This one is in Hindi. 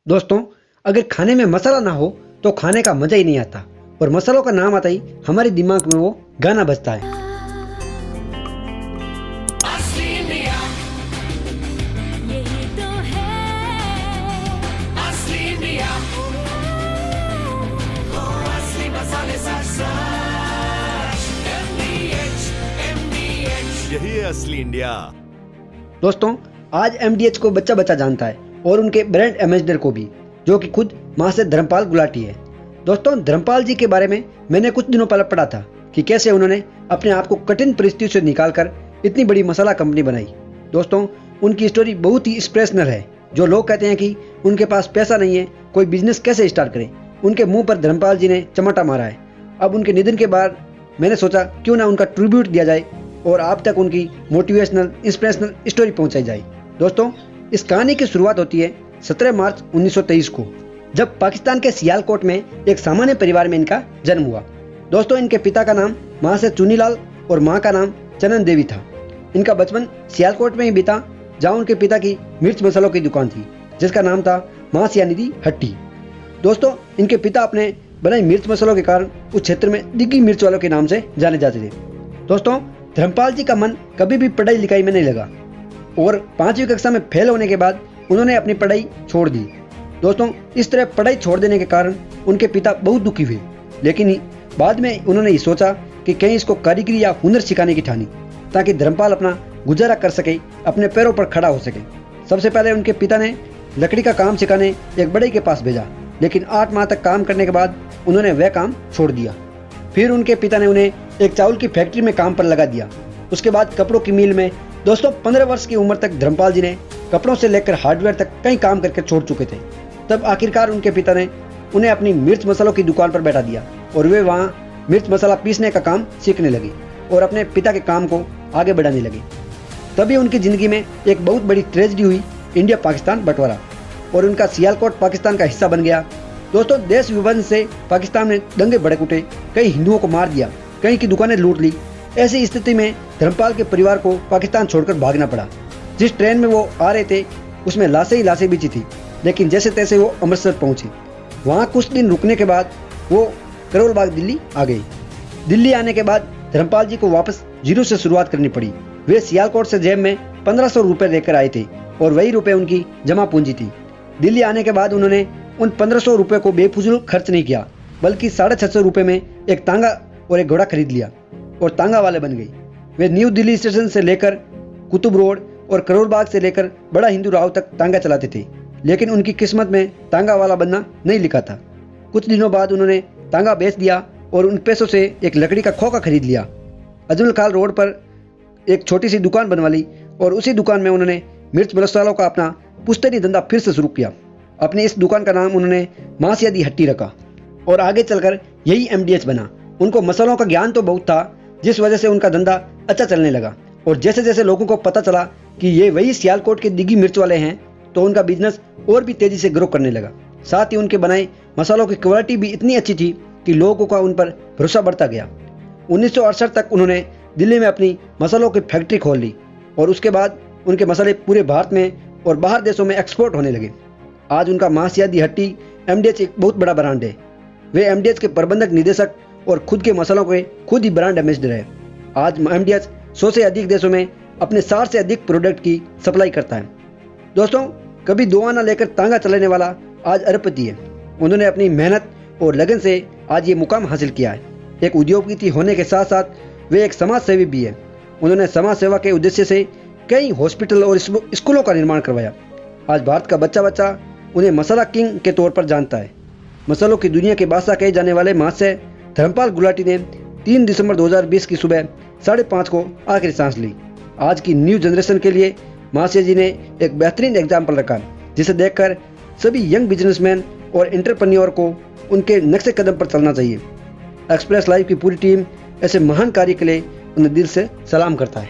दोस्तों, अगर खाने में मसाला ना हो तो खाने का मजा ही नहीं आता। और मसालों का नाम आता ही हमारे दिमाग में वो गाना बजता है। यही है असली इंडिया। दोस्तों, आज MDH को बच्चा बच्चा जानता है और उनके ब्रांड एम्बेसडर को भी, जो कि खुद मास्टर धर्मपाल गुलाटी है। दोस्तों, धर्मपाल जी के बारे में मैंने कुछ दिनों पहले पढ़ा था कि कैसे उन्होंने अपने आप को कठिन परिस्थितियों से निकालकर इतनी बड़ी मसाला कंपनी बनाई। दोस्तों, उनकी स्टोरी बहुत ही इंस्पिरेशनल है। जो लोग कहते हैं कि उनके पास पैसा नहीं है, कोई बिजनेस कैसे स्टार्ट करें, उनके मुंह पर धर्मपाल जी ने चमाटा मारा है। अब उनके निधन के बाद मैंने सोचा क्यों ना उनका ट्रिब्यूट दिया जाए और आप तक उनकी मोटिवेशनल इंस्पिरेशनल स्टोरी पहुंचाई जाए। दोस्तों, इस कहानी की शुरुआत होती है 17 मार्च 1923 को, जब पाकिस्तान के सियालकोट में एक सामान्य परिवार में इनका जन्म हुआ। दोस्तों, इनके पिता का नाम मास्टर चुनीलाल और मां का नाम चनन देवी था। इनका बचपन सियालकोट में ही बीता, जहां उनके पिता की मिर्च मसालों की दुकान थी, जिसका नाम था मां सियानिधि हट्टी। दोस्तों, इनके पिता अपने बनाई मिर्च मसालों के कारण उस क्षेत्र में दिग्गी मिर्च वालों के नाम से जाने जाते थे। दोस्तों, धर्मपाल जी का मन कभी भी पढ़ाई लिखाई में नहीं लगा और 5वीं कक्षा में फेल होने के बाद उन्होंने अपनी पढ़ाई छोड़ दी। दोस्तों, इस तरह पढ़ाई छोड़ देने के कारण उनके पिता बहुत दुखी हुए, लेकिन बाद में उन्होंने ये सोचा कि कहीं इसको कारीगरी या हुनर सिखाने की ठानी, ताकि धर्मपाल अपना गुजारा कर सके, अपने पैरों पर खड़ा हो सके। सबसे पहले उनके पिता ने लकड़ी का काम सिखाने एक बड़े के पास भेजा, लेकिन 8 माह तक काम करने के बाद उन्होंने वह काम छोड़ दिया। फिर उनके पिता ने उन्हें एक चावल की फैक्ट्री में काम पर लगा दिया। उसके बाद कपड़ों की मिल में। दोस्तों, 15 वर्ष की उम्र तक धर्मपाल जी ने कपड़ों से लेकर हार्डवेयर तक कई काम करके छोड़ चुके थे। तब आखिरकार उनके पिता ने उन्हें अपनी मिर्च मसालों की दुकान पर बैठा दिया और वे वहाँ मिर्च मसाला पीसने का काम सीखने लगे और अपने पिता के काम को आगे बढ़ाने लगे। तभी उनकी ज़िंदगी में एक बहुत बड़ी ट्रेजेडी हुई, इंडिया पाकिस्तान बंटवारा, और उनका सियालकोट पाकिस्तान का हिस्सा बन गया। दोस्तों, देश विभाजन से पाकिस्तान में दंगे भड़क उठे, कई हिंदुओं को मार दिया, कई की दुकानें लूट ली। ऐसी स्थिति में धर्मपाल के परिवार को पाकिस्तान छोड़कर भागना पड़ा। जिस ट्रेन में वो आ रहे थे उसमें लाशें ही लाशें बिछी थी, लेकिन जैसे तैसे वो अमृतसर पहुंचे। वहाँ कुछ दिन रुकने के बाद वो करोल बाग दिल्ली आ गए। दिल्ली आने के बाद धर्मपाल जी को वापस जीरो से शुरुआत करनी पड़ी। वे सियालकोट से जेब में 1500 रुपये लेकर आए थे और वही रुपये उनकी जमा पूंजी थी। दिल्ली आने के बाद उन्होंने उन 1500 रुपये को बेफिजूल खर्च नहीं किया, बल्कि 650 रुपये में एक तांगा और एक घोड़ा खरीद लिया और तांगा वाले बन गए। वे न्यू दिल्ली स्टेशन से लेकर कुतुब रोड और करोल बाग से लेकर बड़ा हिंदू राव तक तांगा चलाते थे, लेकिन उनकी किस्मत में तांगा वाला बनना नहीं लिखा था। कुछ दिनों बाद उन्होंने तांगा बेच दिया और उन पैसों से एक लकड़ी का खोखा खरीद लिया। अजमल खान रोड पर एक छोटी सी दुकान बनवा ली और उसी दुकान में उन्होंने मिर्च मसालों का अपना पुश्तैनी धंधा फिर से शुरू किया। अपनी इस दुकान का नाम उन्होंने मां सियादी हट्टी रखा और आगे चलकर यही MDH बना। उनको मसालों का ज्ञान तो बहुत था, जिस वजह से उनका धंधा अच्छा चलने लगा। और जैसे जैसे लोगों को पता चला कि ये वही सियालकोट के दिग्गी मिर्च वाले हैं, तो उनका बिजनेस और भी तेजी से ग्रो करने लगा। साथ ही उनके बनाए मसालों की क्वालिटी भी इतनी अच्छी थी कि लोगों का उन पर भरोसा बढ़ता गया। 1968 तक उन्होंने दिल्ली में अपनी मसालों की फैक्ट्री खोल ली और उसके बाद उनके मसाले पूरे भारत में और बाहर देशों में एक्सपोर्ट होने लगे। आज उनका मां सियादी हट्टी MDH एक बहुत बड़ा ब्रांड है। वे MDH के प्रबंधक निदेशक और खुद के मसालों के खुद ही ब्रांड एम्बेसडर है। आज MDH 100 से अधिक देशों में अपने 60 से अधिक प्रोडक्ट की सप्लाई करता है। दोस्तों, कभी दो आना लेकर तांगा चलाने वाला आज अरबपति है। उन्होंने अपनी मेहनत और लगन से आज ये मुकाम हासिल किया है। एक उद्योगपति होने के साथ साथ वे एक समाज सेवी भी है। उन्होंने समाज सेवा के उद्देश्य से कई हॉस्पिटल और स्कूलों का निर्माण करवाया। आज भारत का बच्चा बच्चा उन्हें मसाला किंग के तौर पर जानता है। मसालों की दुनिया के बादशाह कहे जाने वाले मास्टर धर्मपाल गुलाटी ने 3 दिसंबर 2020 की सुबह 5:30 को आखिरी सांस ली। आज की न्यू जनरेशन के लिए मास्टर जी ने एक बेहतरीन एग्जाम्पल रखा, जिसे देखकर सभी यंग बिजनेसमैन और एंटरप्रेन्योर को उनके नक्शे कदम पर चलना चाहिए। एक्सप्रेस लाइफ की पूरी टीम ऐसे महान कार्य के लिए उन्हें दिल से सलाम करता है।